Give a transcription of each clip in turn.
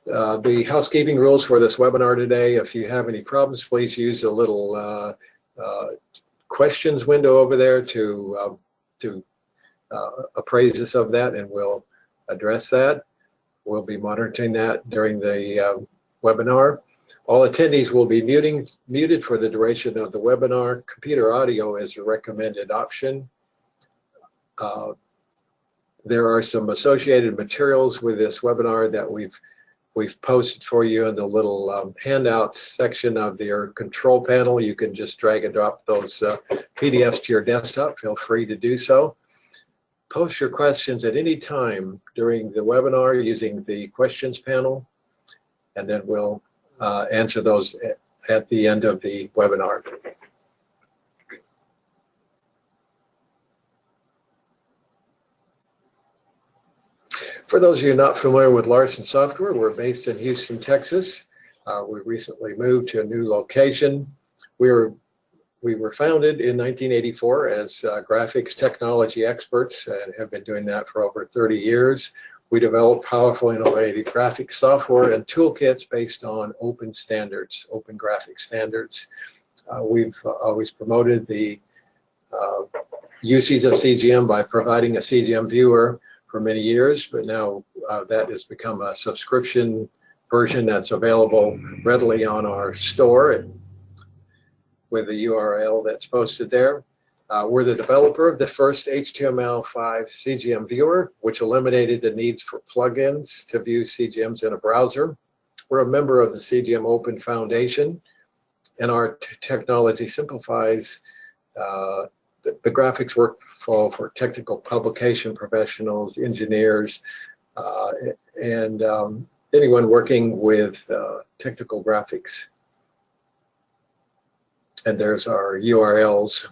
The housekeeping rules for this webinar today. If you have any problems, please use the little questions window over there to appraise us of that, and we'll address that. We'll be monitoring that during the webinar. All attendees will be muted for the duration of the webinar. Computer audio is a recommended option. There are some associated materials with this webinar that we've posted for you in the little handouts section of your control panel. You can just drag and drop those PDFs to your desktop. Feel free to do so. Post your questions at any time during the webinar using the questions panel, and then we'll answer those at the end of the webinar. For those of you not familiar with Larson Software, we're based in Houston, Texas. We recently moved to a new location. We were founded in 1984 as graphics technology experts and have been doing that for over 30 years. We develop powerful, innovative graphics software and toolkits based on open standards, open graphic standards. We've always promoted the usage of CGM by providing a CGM viewer for many years, but now that has become a subscription version that's available readily on our store with the URL that's posted there. We're the developer of the first HTML5 CGM viewer, which eliminated the needs for plugins to view CGMs in a browser. We're a member of the CGM Open Foundation, and our technology simplifies the graphics workflow for technical publication professionals, engineers, and anyone working with technical graphics. And there's our URLs.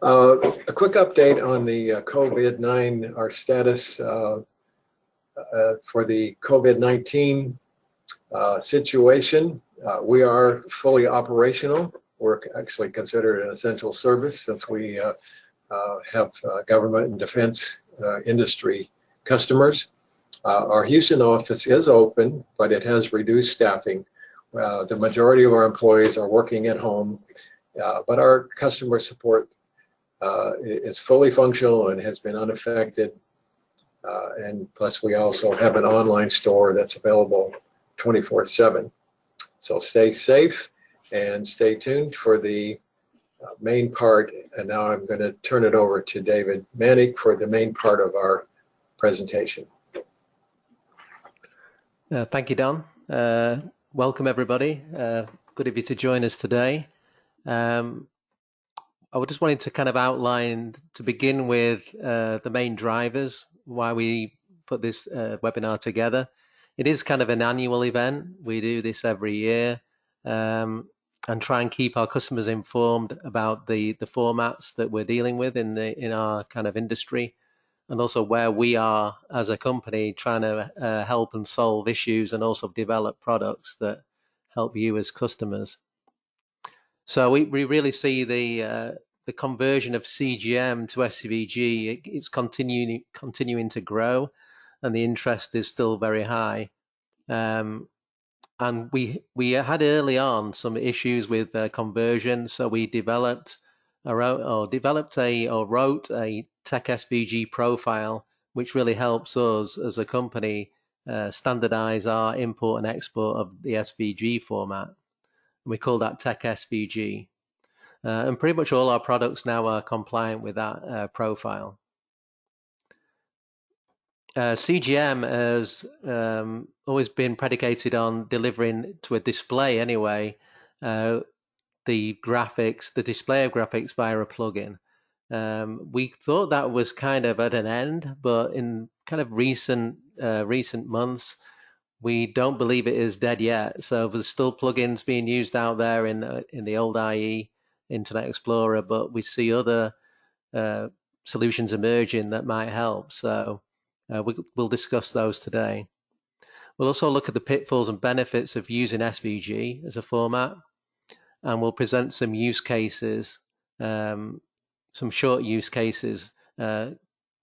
A quick update on the COVID-19, our status for the COVID-19 situation. We are fully operational. We're actually considered an essential service since we have government and defense industry customers. Our Houston office is open, but it has reduced staffing. The majority of our employees are working at home, but our customer support is fully functional and has been unaffected. And plus, we also have an online store that's available 24/7. So stay safe and stay tuned for the main part. And now I'm going to turn it over to David Manick for the main part of our presentation. Thank you, Don. Welcome, everybody. Good of you to join us today. I just wanted to kind of outline, to begin with, the main drivers, why we put this webinar together. It is kind of an annual event. We do this every year. And try and keep our customers informed about the formats that we're dealing with in our kind of industry, and also where we are as a company trying to help and solve issues and also develop products that help you as customers. So we really see the conversion of CGM to SVG. It's continuing to grow, and the interest is still very high. And we had early on some issues with conversion, so we wrote a Tech SVG profile, which really helps us as a company standardize our import and export of the SVG format. And we call that Tech SVG. And pretty much all our products now are compliant with that profile. CGM has always been predicated on delivering to a display anyway, the display of graphics via a plugin. We thought that was kind of at an end, but in kind of recent months, we don't believe it is dead yet. So there's still plugins being used out there in the old IE, Internet Explorer, but we see other solutions emerging that might help. So we'll discuss those today. We'll also look at the pitfalls and benefits of using SVG as a format, and we'll present some use cases, some short use cases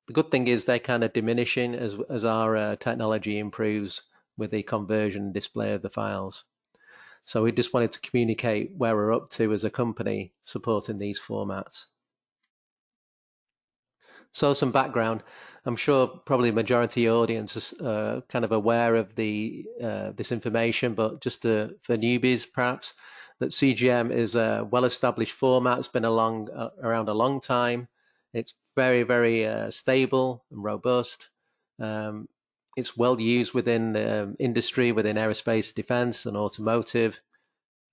The good thing is they're kind of diminishing as our technology improves with the conversion and display of the files. So we just wanted to communicate where we're up to as a company supporting these formats. So some background. I'm sure probably the majority of the audience is kind of aware of this information, but just for newbies perhaps, that CGM is a well-established format. It's been around a long time. It's very, very stable and robust. It's well used within the industry, within aerospace, defense, and automotive.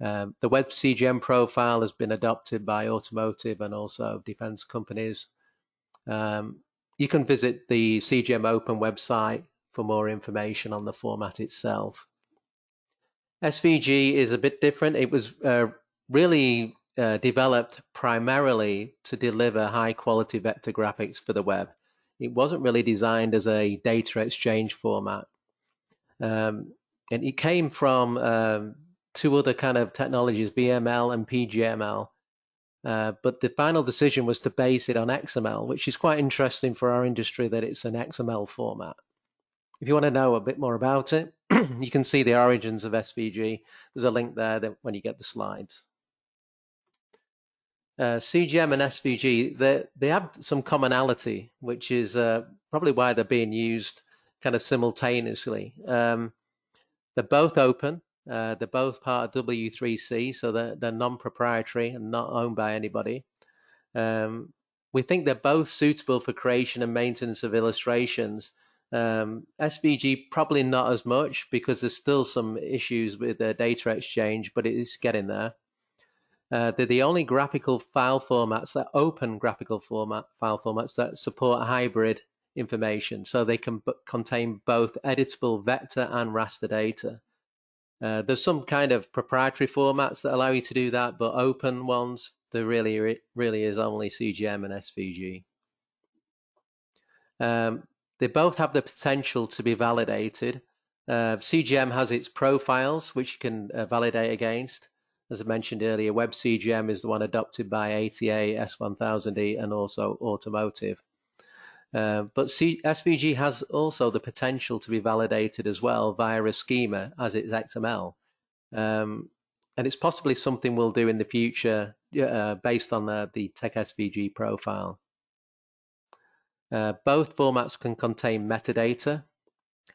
The web CGM profile has been adopted by automotive and also defense companies. You can visit the CGM Open website for more information on the format itself. SVG is a bit different. It was really developed primarily to deliver high quality vector graphics for the web. It wasn't really designed as a data exchange format. And it came from two other kind of technologies, VML and PGML. But the final decision was to base it on XML, which is quite interesting for our industry that it's an XML format. If you want to know a bit more about it, you can see the origins of SVG. There's a link there when you get the slides. CGM and SVG, they have some commonality, which is probably why they're being used kind of simultaneously. They're both open. They're both part of W3C, so they're non-proprietary and not owned by anybody. We think they're both suitable for creation and maintenance of illustrations. SVG probably not as much because there's still some issues with the data exchange, but it is getting there. They're the only graphical file formats, that open graphical file formats that support hybrid information, so they can contain both editable vector and raster data. There's some kind of proprietary formats that allow you to do that, but open ones, there really is only CGM and SVG. They both have the potential to be validated. CGM has its profiles, which you can validate against. As I mentioned earlier, Web CGM is the one adopted by ATA, S1000E, and also automotive. But SVG has also the potential to be validated as well via a schema as it's XML. And it's possibly something we'll do in the future based on the Tech SVG profile. Both formats can contain metadata.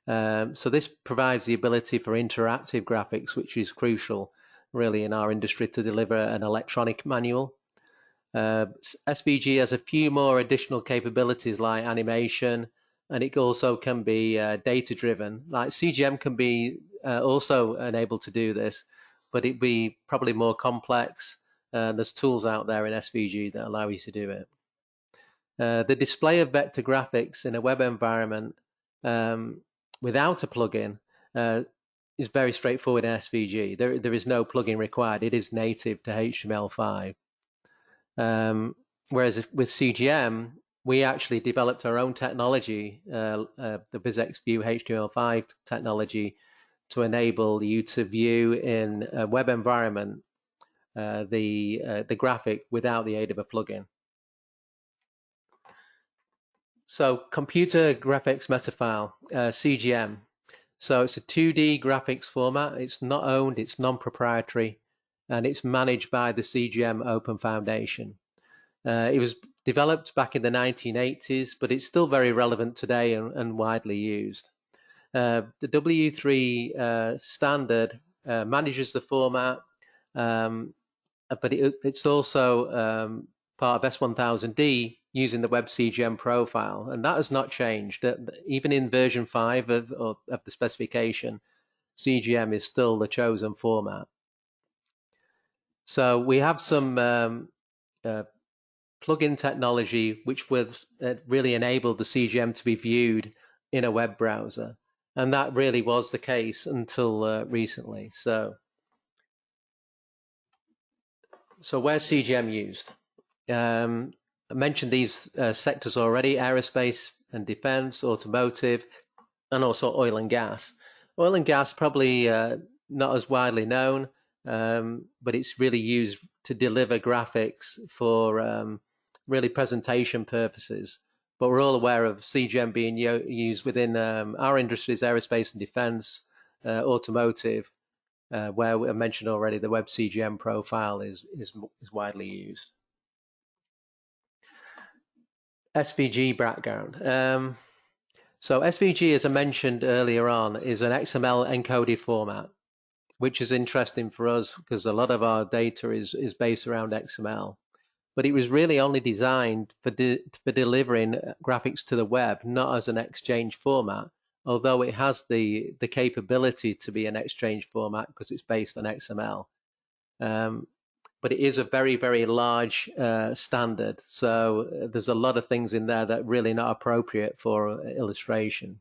So this provides the ability for interactive graphics, which is crucial really in our industry to deliver an electronic manual. SVG has a few more additional capabilities like animation, and it also can be data driven. Like CGM can be also enabled to do this, but it'd be probably more complex. There's tools out there in SVG that allow you to do it. The display of vector graphics in a web environment without a plugin is very straightforward in SVG. There is no plugin required. It is native to HTML5. Whereas with CGM, we actually developed our own technology, the BizX View HTML5 technology, to enable you to view in a web environment the graphic without the aid of a plugin. So Computer Graphics Metafile, CGM. So it's a 2D graphics format. It's not owned, it's non-proprietary, and it's managed by the CGM Open Foundation. It was developed back in the 1980s, but it's still very relevant today and widely used. The W3 standard manages the format, but it's also part of S1000D using the Web CGM profile, and that has not changed. Even in version 5 of the specification, CGM is still the chosen format. So we have some plugin technology which would really enable the CGM to be viewed in a web browser, and that really was the case until recently. So where's CGM used? I mentioned these sectors already: aerospace and defense, automotive, and also oil and gas. Oil and gas probably not as widely known, but it's really used to deliver graphics for really presentation purposes. but we're all aware of CGM being used within our industries, aerospace and defense, automotive, where I mentioned already the web CGM profile is widely used. SVG background. So SVG, as I mentioned earlier on, is an XML encoded format, which is interesting for us because a lot of our data is based around XML. But it was really only designed for delivering graphics to the web, not as an exchange format, although it has the capability to be an exchange format because it's based on XML. But it is a very, very large standard, so there's a lot of things in there that are really not appropriate for illustration.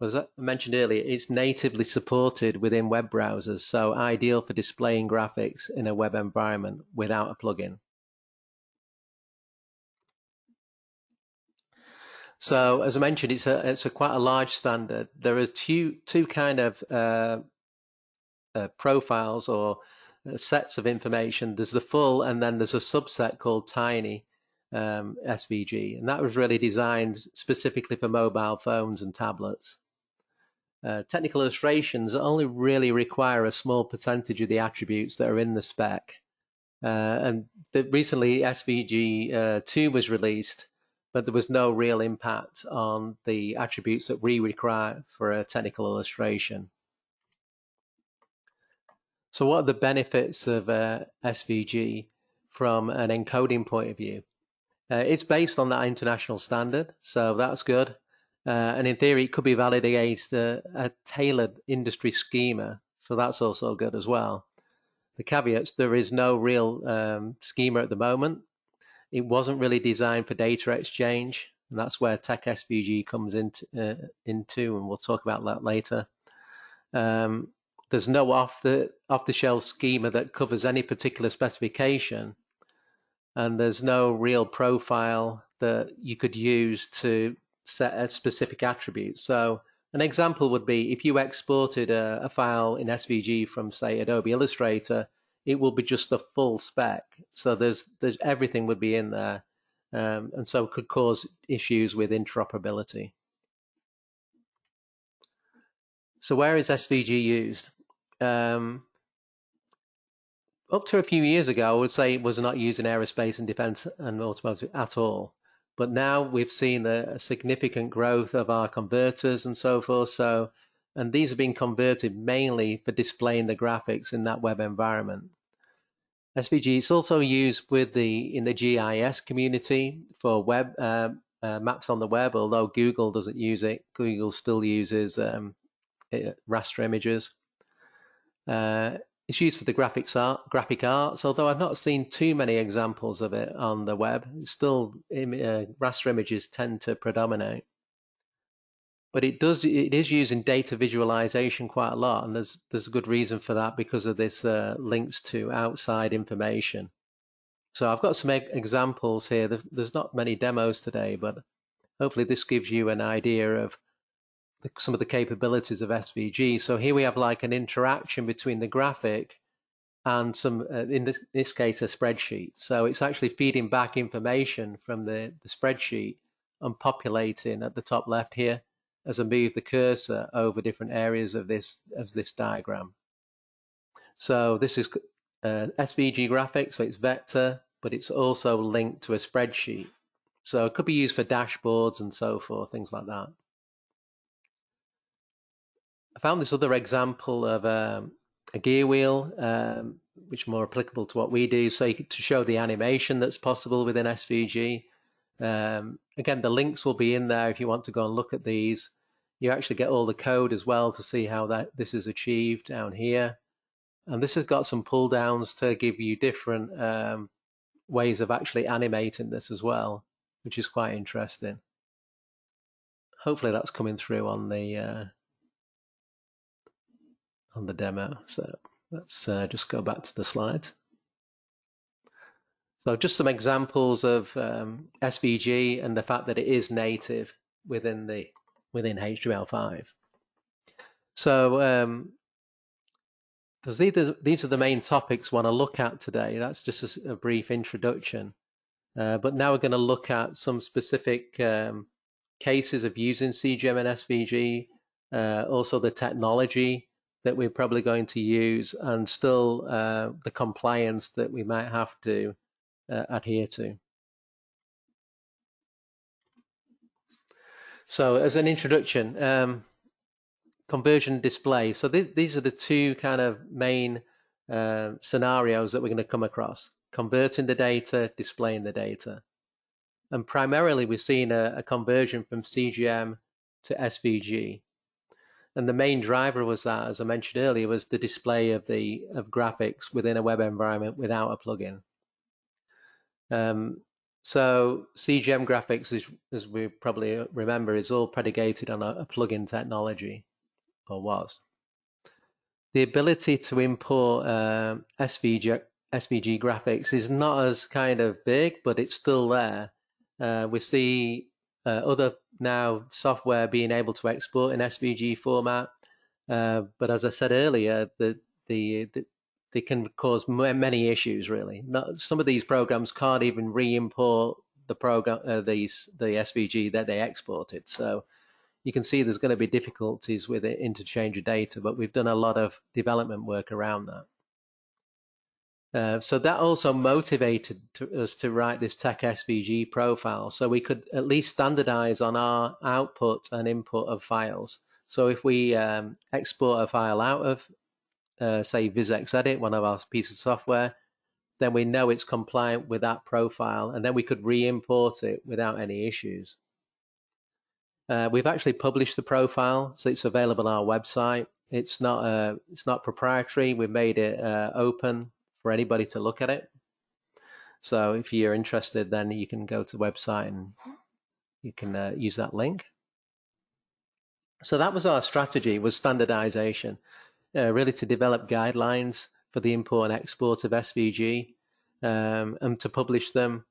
As I mentioned earlier, it's natively supported within web browsers, so ideal for displaying graphics in a web environment without a plugin. So, as I mentioned, it's a quite a large standard. There are two kind of profiles or sets of information. There's the full, and then there's a subset called tiny SVG, and that was really designed specifically for mobile phones and tablets. Technical illustrations only really require a small percentage of the attributes that are in the spec. And recently SVG 2 was released, but there was no real impact on the attributes that we require for a technical illustration. So what are the benefits of SVG from an encoding point of view? It's based on that international standard, so that's good. And in theory, it could be valid against a tailored industry schema, so that's also good as well. The caveats, there is no real schema at the moment. It wasn't really designed for data exchange, and that's where Tech SVG comes into, and we'll talk about that later. There's no off-the-shelf schema that covers any particular specification, and there's no real profile that you could use to set a specific attribute. So an example would be if you exported a file in SVG from, say, Adobe Illustrator, it will be just the full spec. So there's everything would be in there, and so it could cause issues with interoperability. So where is SVG used? Up to a few years ago, I would say it was not used in aerospace and defense and automotive at all. But now we've seen a significant growth of our converters and so forth. And these are being converted mainly for displaying the graphics in that web environment. SVG is also used in the GIS community for web maps on the web, although Google doesn't use it. Google still uses raster images. It's used for the graphic arts, although I've not seen too many examples of it on the web. Still, raster images tend to predominate. But it is used in data visualization quite a lot, and there's a good reason for that because of this links to outside information. So I've got some examples here. There's not many demos today, but hopefully this gives you an idea of some of the capabilities of SVG. So here we have like an interaction between the graphic and some, in this case, a spreadsheet. So it's actually feeding back information from the spreadsheet and populating at the top left here as I move the cursor over different areas of this diagram. So this is SVG graphic, so it's vector, but it's also linked to a spreadsheet. So it could be used for dashboards and so forth, things like that. I found this other example of a gear wheel, which is more applicable to what we do, so to show the animation that's possible within SVG. Again, the links will be in there if you want to go and look at these. You actually get all the code as well to see how this is achieved down here. And this has got some pull downs to give you different ways of actually animating this as well, which is quite interesting. Hopefully that's coming through on the demo. So let's just go back to the slide. So just some examples of SVG and the fact that it is native within HTML5. So these are the main topics I want to look at today. That's just a brief introduction. But now we're going to look at some specific cases of using CGM and SVG, also the technology that we're probably going to use, and still the compliance that we might have to adhere to. So as an introduction, conversion display. So these are the two kind of main scenarios that we're going to come across: converting the data, displaying the data. And primarily we've seen a conversion from CGM to SVG. And the main driver was that, as I mentioned earlier, was the display of graphics within a web environment without a plugin. So CGM graphics, as we probably remember, is all predicated on a plugin technology, or was. The ability to import SVG graphics is not as kind of big, but it's still there. We see other now software being able to export in SVG format, but as I said earlier, they can cause many issues. Really, some of these programs can't even re-import the program, the SVG that they exported. So you can see there's going to be difficulties with it, interchange of data, but we've done a lot of development work around that. So that also motivated us to write this Tech SVG profile, so we could at least standardize on our output and input of files. So if we export a file out of, say, VisXedit, one of our pieces of software, then we know it's compliant with that profile, and then we could re-import it without any issues. We've actually published the profile, so it's available on our website. It's not proprietary. We've made it open for anybody to look at it. So if you're interested, then you can go to the website and you can use that link. So that was our strategy, was standardization, really to develop guidelines for the import and export of SVG and to publish them.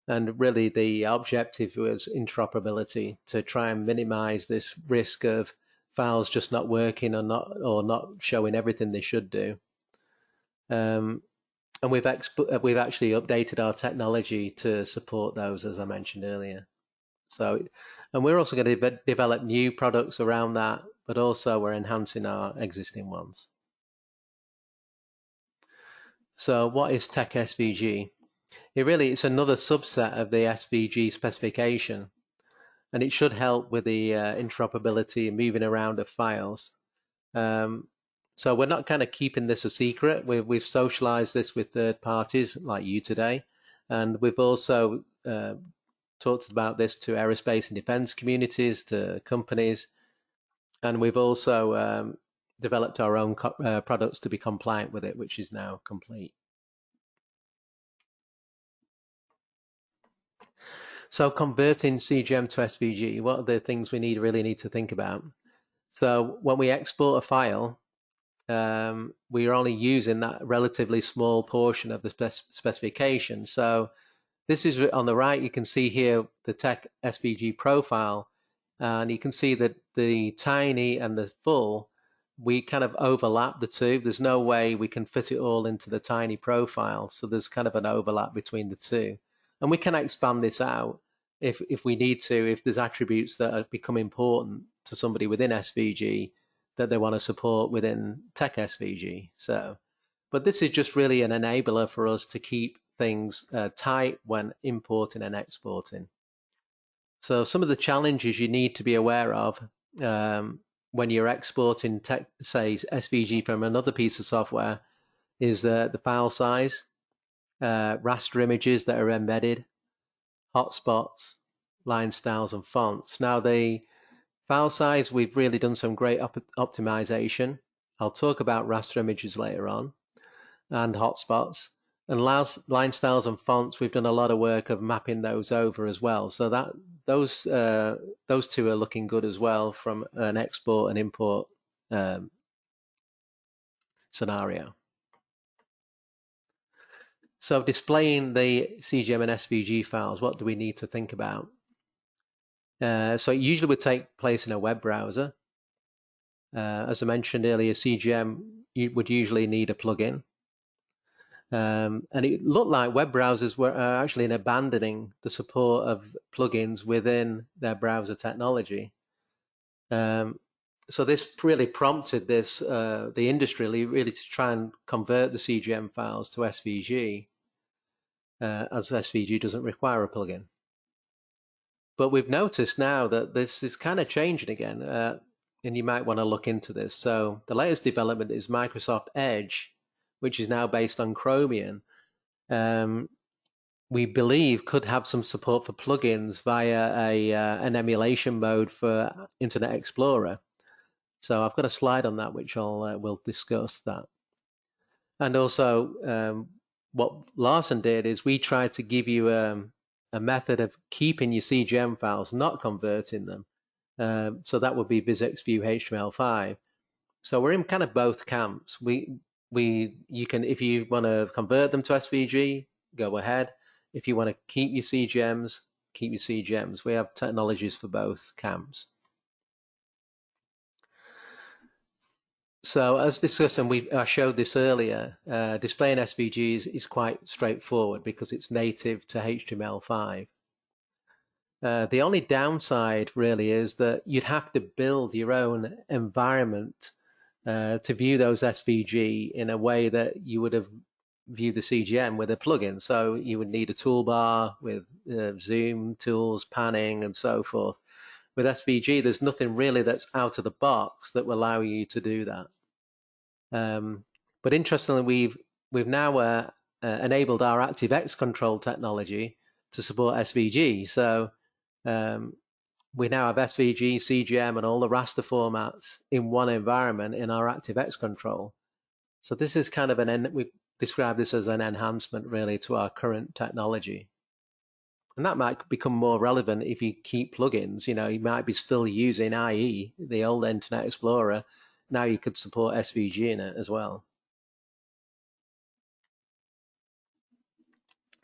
And really the objective was interoperability, to try and minimize this risk of files just not working or not showing everything they should do. And we've actually updated our technology to support those, as I mentioned earlier. So, and we're also going to develop new products around that, but also we're enhancing our existing ones. So what is Tech SVG? It's another subset of the SVG specification, and it should help with the interoperability and moving around of files. So we're not kind of keeping this a secret. We've socialized this with third parties like you today, and we've also talked about this to aerospace and defense communities, to companies, and we've also developed our own products to be compliant with it, which is now complete. So converting CGM to SVG, what are the things we really need to think about? So when we export a file, we are only using that relatively small portion of the specification. So this is on the right, you can see here the Tech SVG profile, and you can see that the tiny and the full, we kind of overlap the two. There's no way we can fit it all into the tiny profile, so there's kind of an overlap between the two. And we can expand this out if we need to, if there's attributes that become important to somebody within SVG that they want to support within Tech SVG. So, but this is just really an enabler for us to keep things tight when importing and exporting. So some of the challenges you need to be aware of when you're exporting, say, SVG from another piece of software is the file size, raster images that are embedded, hotspots, line styles, and fonts. Now, the file size, we've really done some great optimization. I'll talk about raster images later on, and hotspots. And line styles and fonts, we've done a lot of work of mapping those over as well. So that those two are looking good as well from an export and import scenario. So displaying the CGM and SVG files, what do we need to think about? So it usually would take place in a web browser. As I mentioned earlier, CGM would usually need a plugin. And it looked like web browsers were actually abandoning the support of plugins within their browser technology. So this really prompted the industry really to try and convert the CGM files to SVG, as SVG doesn't require a plugin. But we've noticed now that this is kind of changing again, and you might want to look into this. So the latest development is Microsoft Edge, which is now based on Chromium. We believe could have some support for plugins via an emulation mode for Internet Explorer. So I've got a slide on that, which we'll discuss that. And also, what Larson did is we tried to give you a method of keeping your CGM files, not converting them. So that would be VisXView HTML5. So we're in kind of both camps. You can, if you want to convert them to SVG, go ahead. If you want to keep your CGMs, keep your CGMs. We have technologies for both camps. So as discussed, and I showed this earlier, displaying SVGs is quite straightforward because it's native to HTML5. The only downside really is that you'd have to build your own environment to view those SVG in a way that you would have viewed the CGM with a plugin. So you would need a toolbar with zoom tools, panning, and so forth. With SVG, there's nothing really that's out of the box that will allow you to do that. But interestingly, we've now enabled our ActiveX control technology to support SVG. So we now have SVG, CGM, and all the raster formats in one environment in our ActiveX control. So this is kind of we describe this as an enhancement really to our current technology. And that might become more relevant if you keep plugins. You know, you might be still using IE, the old Internet Explorer. Now you could support SVG in it as well.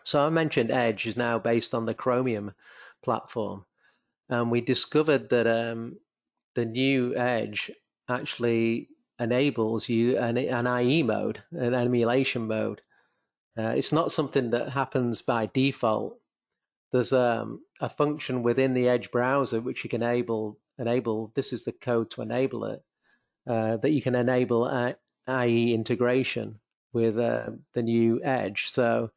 So I mentioned Edge is now based on the Chromium platform. And we discovered that the new Edge actually enables you an IE mode, an emulation mode. It's not something that happens by default. There's a function within the Edge browser which you can enable. This is the code to enable it. That you can enable IE integration with the new Edge. So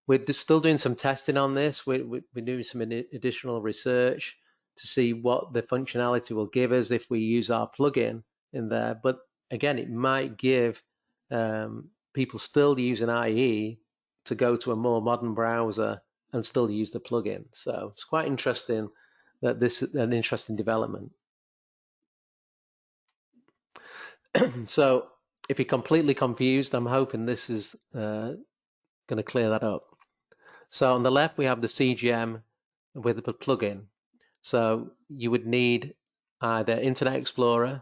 we're still doing some testing on this. We're doing some additional research to see what the functionality will give us if we use our plugin in there. But again, it might give people still using IE to go to a more modern browser and still use the plugin. So it's quite interesting that this is an interesting development. So if you're completely confused, I'm hoping this is going to clear that up. So on the left, we have the CGM with the plugin. So you would need either Internet Explorer,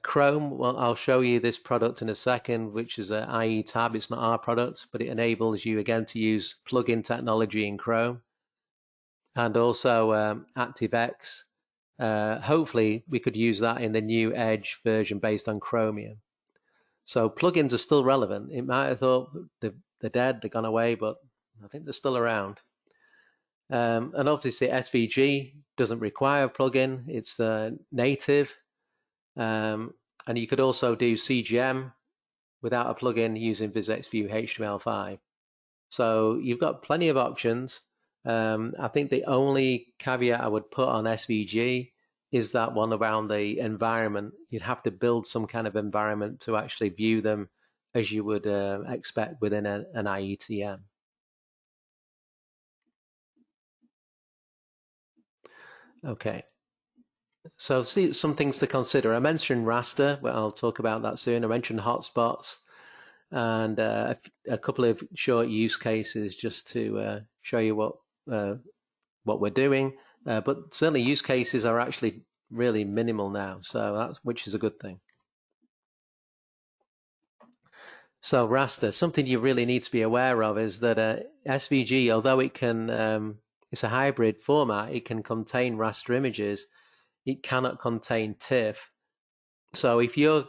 Chrome. Well, I'll show you this product in a second, which is an IE tab. It's not our product, but it enables you again to use plugin technology in Chrome. And also ActiveX. Hopefully we could use that in the new Edge version based on Chromium. So plugins are still relevant. It might have thought they're dead, they've gone away, but I think they're still around. And obviously SVG doesn't require a plugin. It's native. And you could also do CGM without a plugin using VisXView HTML5. So you've got plenty of options. I think the only caveat I would put on SVG is that one around the environment. You'd have to build some kind of environment to actually view them as you would expect within an IETM. Okay. So see some things to consider. I mentioned Raster, well, I'll talk about that soon. I mentioned Hotspots and a couple of short use cases just to show you what we're doing. But certainly use cases are actually really minimal now, so which is a good thing. So Raster, something you really need to be aware of is that SVG, although it can, it's a hybrid format, it can contain raster images. It cannot contain TIFF. So if you're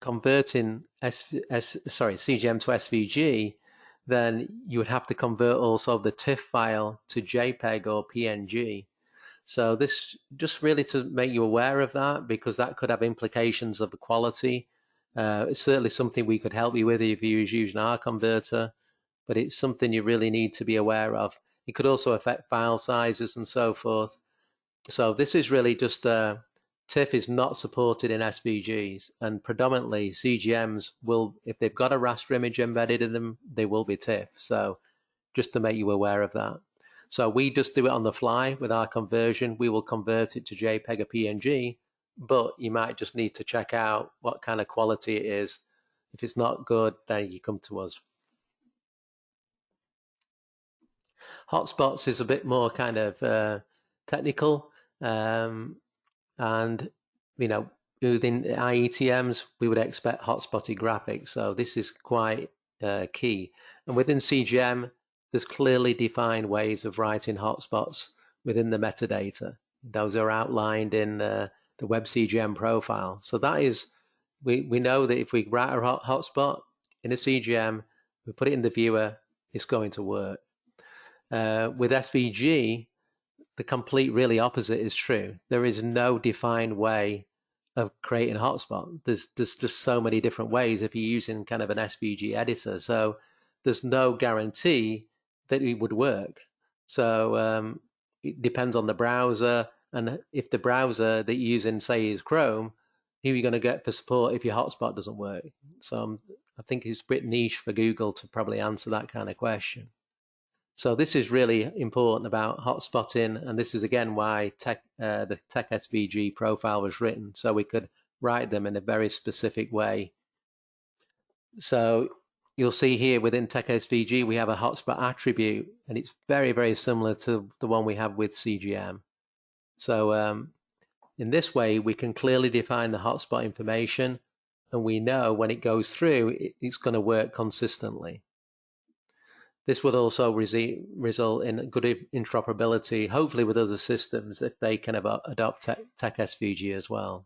converting CGM to SVG, then you would have to convert also the TIFF file to JPEG or PNG. So this just really to make you aware of that, because that could have implications of the quality. It's certainly something we could help you with if you use using our converter, but it's something you really need to be aware of. It could also affect file sizes and so forth. So this is really just TIFF is not supported in SVGs, and predominantly CGMs will, if they've got a raster image embedded in them, they will be TIFF. So just to make you aware of that. So we just do it on the fly with our conversion. We will convert it to JPEG or PNG, but you might just need to check out what kind of quality it is. If it's not good, then you come to us. Hotspots is a bit more kind of technical, and within IETMs we would expect hotspotted graphics. So this is quite key. And within CGM, there's clearly defined ways of writing hotspots within the metadata. Those are outlined in the web CGM profile. So that is, we know that if we write a hotspot in a CGM, we put it in the viewer, it's going to work. With SVG, the complete really opposite is true. There is no defined way of creating a hotspot. There's just so many different ways if you're using kind of an SVG editor. So there's no guarantee that it would work. So it depends on the browser, and if the browser that you're using, say, is Chrome, who are you going to get for support if your hotspot doesn't work? So I think it's a bit niche for Google to probably answer that kind of question. So this is really important about hotspotting, and this is again why the Tech SVG profile was written, so we could write them in a very specific way. So you'll see here within Tech SVG we have a hotspot attribute, and it's very, very similar to the one we have with CGM. So in this way we can clearly define the hotspot information, and we know when it goes through it's going to work consistently. This would also result in good interoperability, hopefully with other systems, if they can adopt Tech SVG as well.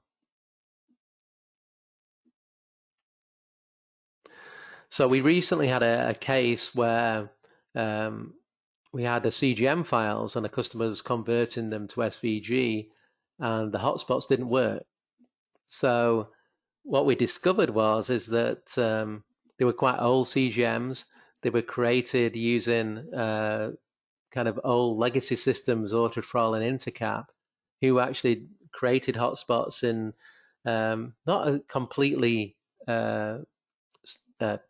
So we recently had a case where we had the CGM files and the customer was converting them to SVG, and the hotspots didn't work. So what we discovered is that they were quite old CGMs. They were created using kind of old legacy systems, Autotrol and Intercap, who actually created hotspots in not a completely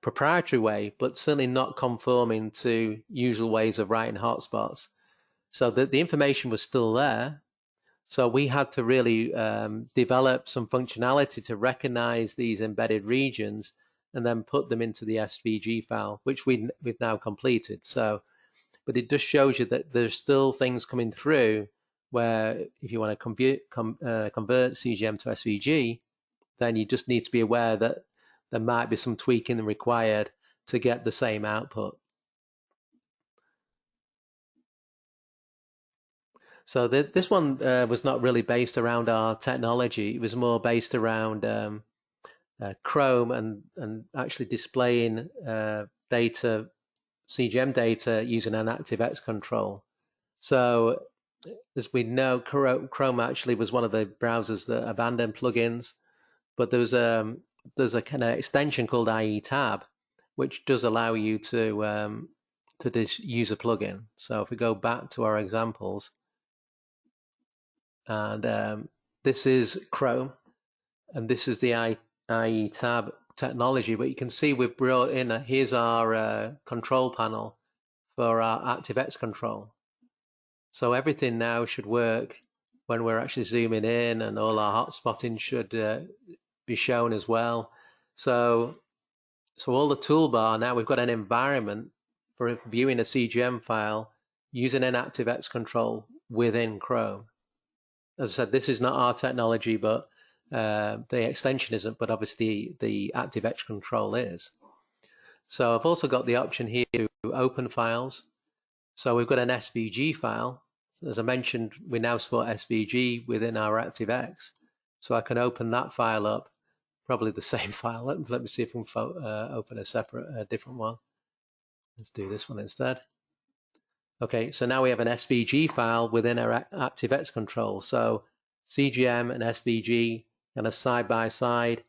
proprietary way, but certainly not conforming to usual ways of writing hotspots. So the information was still there. So we had to really develop some functionality to recognize these embedded regions and then put them into the SVG file, which we've now completed. So, but it just shows you that there's still things coming through where if you want to convert CGM to SVG, then you just need to be aware that there might be some tweaking required to get the same output. So this one was not really based around our technology. It was more based around Chrome and actually displaying data, CGM data using an ActiveX control. So as we know, Chrome actually was one of the browsers that abandoned plugins, but there's a kind of extension called IE-tab, which does allow you to just use a plugin. So if we go back to our examples, and this is Chrome, and this is the IE-tab technology, but you can see we've brought in here's our control panel for our ActiveX control. So everything now should work when we're actually zooming in, and all our hotspotting should be shown as well. So all the toolbar, now we've got an environment for viewing a CGM file using an ActiveX control within Chrome. As I said, this is not our technology, but the extension isn't, but obviously the ActiveX control is. So I've also got the option here to open files. So we've got an SVG file. As I mentioned, we now support SVG within our ActiveX. So I can open that file up, probably the same file. Let me see if we can open a separate, different one. Let's do this one instead. Okay, so now we have an SVG file within our ActiveX control. So CGM and SVG kind of side by side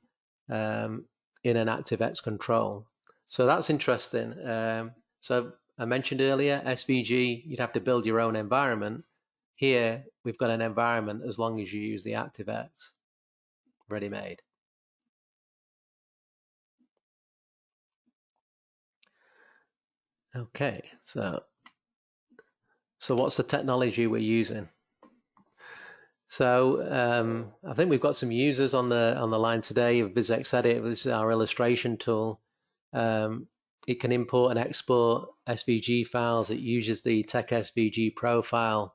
in an ActiveX control. So that's interesting. So I mentioned earlier, SVG, you'd have to build your own environment. Here, we've got an environment as long as you use the ActiveX ready-made. Okay, so what's the technology we're using? So I think we've got some users on the line today of VisX Edit. This is our illustration tool. It can import and export SVG files. It uses the Tech SVG profile.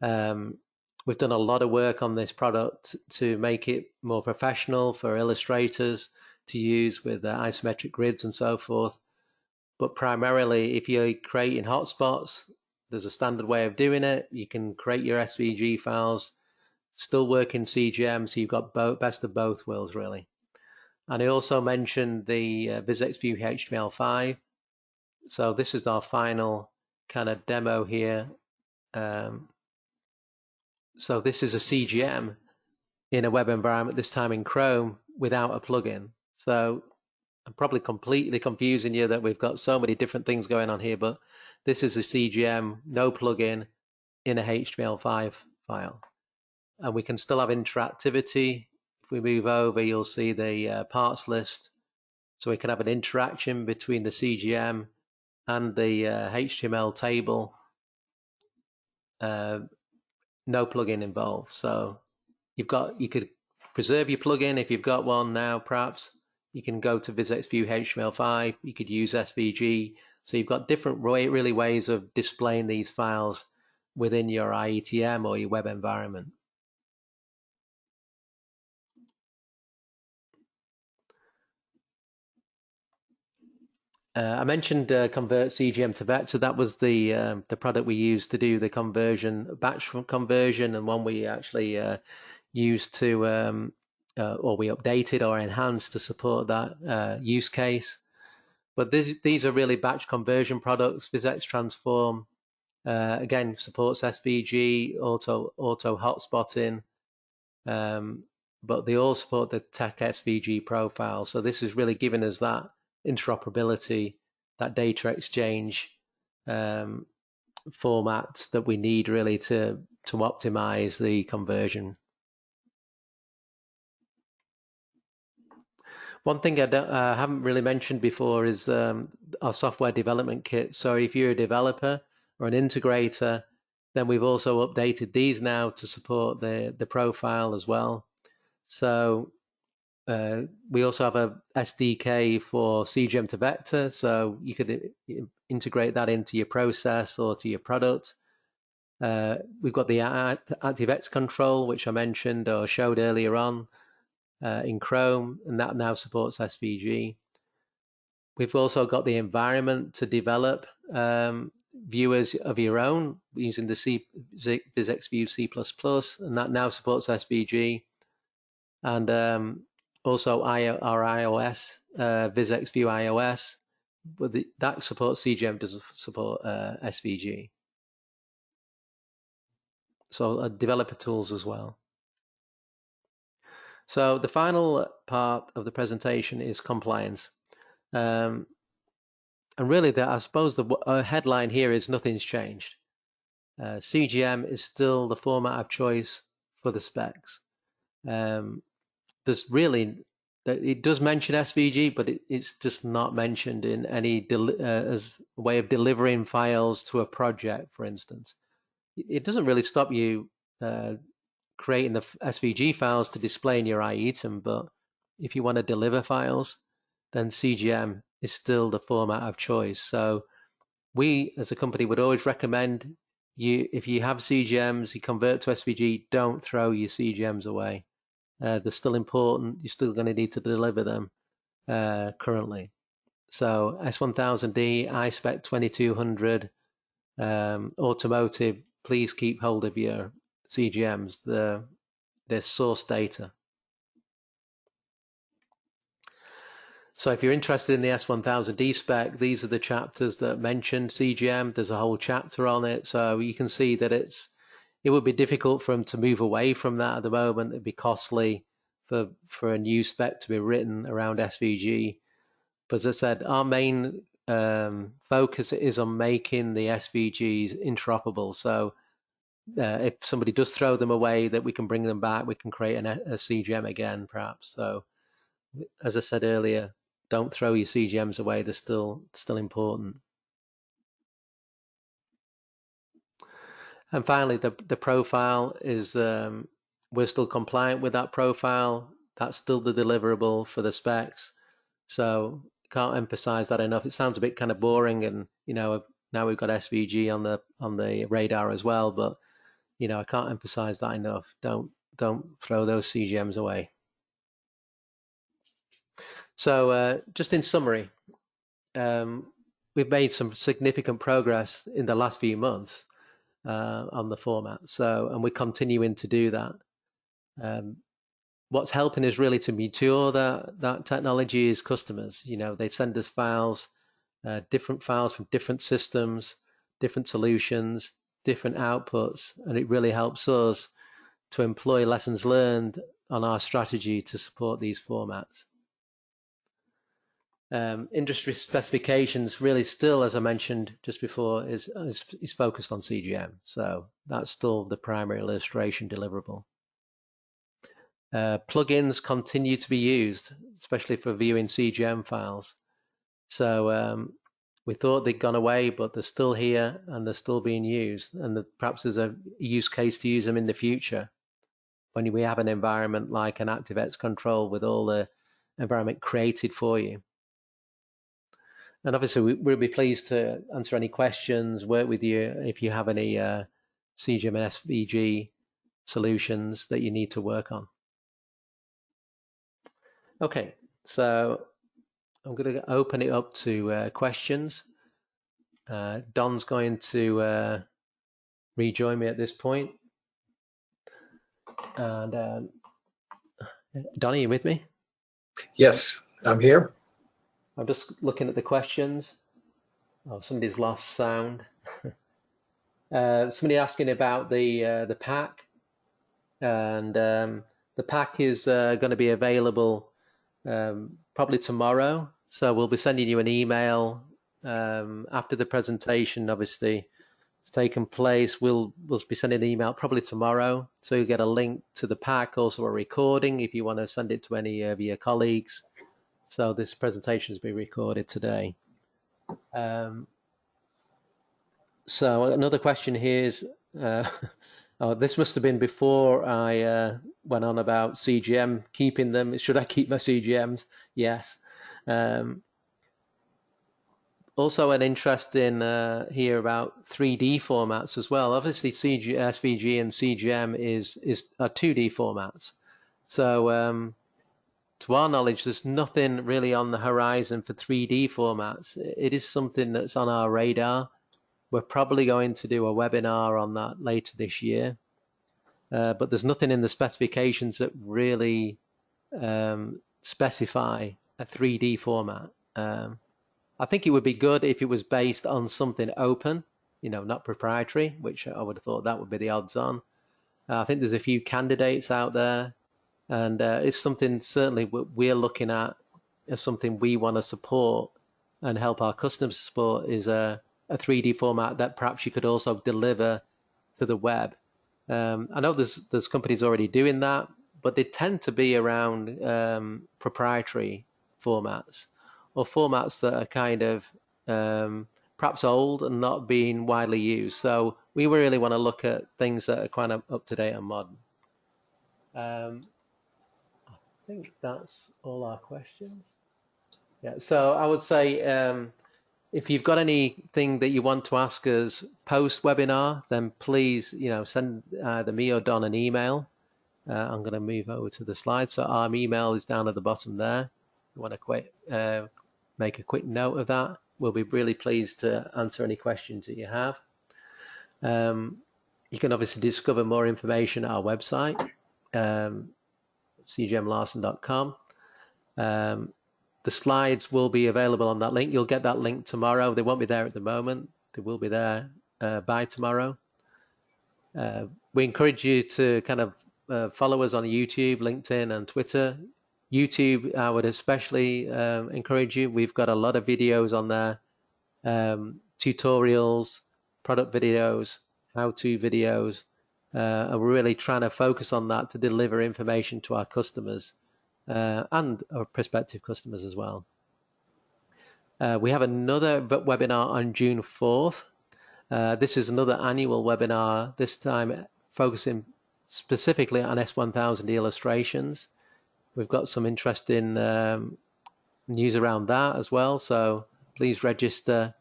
We've done a lot of work on this product to make it more professional for illustrators to use with isometric grids and so forth. But primarily, if you're creating hotspots, there's a standard way of doing it. You can create your SVG files, still work in CGM, so you've got best of both worlds, really. And I also mentioned the VisX View HTML5. So this is our final kind of demo here. So this is a CGM in a web environment, this time in Chrome, without a plugin. So I'm probably completely confusing you that we've got so many different things going on here, but this is a CGM, no plugin, in a HTML5 file. And we can still have interactivity. If we move over, you'll see the parts list. So we can have an interaction between the CGM and the HTML table. No plugin involved. So you could preserve your plugin if you've got one now, perhaps. You can go to VisX View HTML5. You could use SVG. So you've got different really ways of displaying these files within your IETM or your web environment. I mentioned convert CGM to vector. That was the product we used to do the conversion, batch conversion, and one we actually used to, or we updated or enhanced to support that use case. But these are really batch conversion products. VisX Transform, again, supports SVG, auto hotspotting, but they all support the Tech SVG profile. So this is really giving us that interoperability, that data exchange formats that we need really to optimize the conversion. One thing I haven't really mentioned before is our software development kit. So if you're a developer or an integrator, then we've also updated these now to support the profile as well. So we also have a SDK for CGM to vector, so you could integrate that into your process or to your product. We've got the ActiveX control, which I mentioned or showed earlier on in Chrome, and that now supports SVG. We've also got the environment to develop viewers of your own using the VisX View C++, and that now supports SVG. And also our iOS, VisX View iOS, but that supports CGM, doesn't support SVG. So developer tools as well. So the final part of the presentation is compliance. And really, I suppose the headline here is nothing's changed. CGM is still the format of choice for the specs. There's really, it does mention SVG, but it's just not mentioned in any as a way of delivering files to a project, for instance. It doesn't really stop you creating the SVG files to display in your item, but if you want to deliver files, then CGM is still the format of choice. So we, as a company, would always recommend if you have CGMs, you convert to SVG, don't throw your CGMs away. They're still important. You're still going to need to deliver them currently. So S1000D, iSpec 2200, automotive, please keep hold of your CGMs, their source data. So if you're interested in the S1000D spec, these are the chapters that mention CGM. There's a whole chapter on it. So you can see that it would be difficult for them to move away from that at the moment. It'd be costly for a new spec to be written around SVG. But as I said, our main focus is on making the SVGs interoperable. So if somebody does throw them away, that we can bring them back, we can create a CGM again, perhaps. So as I said earlier, don't throw your CGMs away. They're still important. And finally, the profile is, we're still compliant with that profile. That's still the deliverable for the specs. So can't emphasize that enough. It sounds a bit kind of boring, and now we've got SVG on the radar as well, but I can't emphasize that enough. Don't throw those CGMs away. So just in summary, we've made some significant progress in the last few months on the format. And we're continuing to do that. What's helping us really to mature that technology is customers. They send us files, different files from different systems, different solutions, different outputs, and it really helps us to employ lessons learned on our strategy to support these formats. Industry specifications really still, as I mentioned just before, is focused on CGM. So that's still the primary illustration deliverable. Plugins continue to be used, especially for viewing CGM files. So we thought they'd gone away, but they're still here and they're still being used. And perhaps there's a use case to use them in the future when we have an environment like an ActiveX control with all the environment created for you. And obviously, we'll be pleased to answer any questions, work with you if you have any CGM and SVG solutions that you need to work on. Okay, so I'm going to open it up to questions. Don's going to rejoin me at this point. And Don, are you with me? Yes, I'm here. I'm just looking at the questions. Oh, somebody's lost sound. Somebody asking about the pack, and the pack is going to be available probably tomorrow. So we'll be sending you an email after the presentation. Obviously, it's taken place. We'll be sending an email probably tomorrow, so you'll get a link to the pack, also a recording if you want to send it to any of your colleagues. So this presentation has been recorded today. So another question here is, oh, this must have been before I went on about CGM, keeping them. Should I keep my CGMs? Yes. Also an interest in here about 3D formats as well. Obviously SVG and CGM are 2D formats. So to our knowledge, there's nothing really on the horizon for 3D formats. It is something that's on our radar. We're probably going to do a webinar on that later this year. But there's nothing in the specifications that really specify a 3D format. I think it would be good if it was based on something open, not proprietary, which I would have thought that would be the odds on. I think there's a few candidates out there, and it's something certainly we're looking at as something we want to support and help our customers support is a 3D format that perhaps you could also deliver to the web. I know there's companies already doing that, but they tend to be around proprietary formats or formats that are kind of perhaps old and not being widely used. So we really want to look at things that are kind of up to date and modern. I think that's all our questions. Yeah, so I would say if you've got anything that you want to ask us post-webinar, then please, send either me or Don an email. I'm going to move over to the slide. So our email is down at the bottom there. You want to make a quick note of that. We'll be really pleased to answer any questions that you have. You can obviously discover more information at our website, cgmlarson.com. The slides will be available on that link. You'll get that link tomorrow. They won't be there at the moment. They will be there by tomorrow. We encourage you to kind of follow us on YouTube, LinkedIn, and Twitter. YouTube, I would especially encourage you. We've got a lot of videos on there, tutorials, product videos, how-to videos. And we're really trying to focus on that to deliver information to our customers and our prospective customers as well. We have another webinar on June 4th. This is another annual webinar, this time focusing specifically on S1000 illustrations. We've got some interesting news around that as well, so please register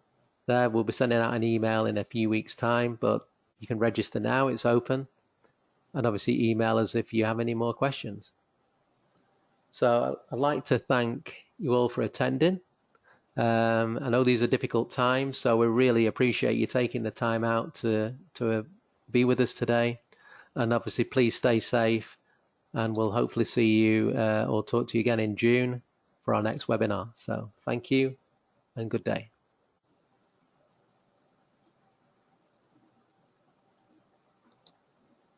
there. We'll be sending out an email in a few weeks' time, but you can register now, it's open. And obviously email us if you have any more questions. So I'd like to thank you all for attending. I know these are difficult times, so we really appreciate you taking the time out to be with us today. And obviously please stay safe, and we'll hopefully see you or talk to you again in June for our next webinar. So thank you and good day.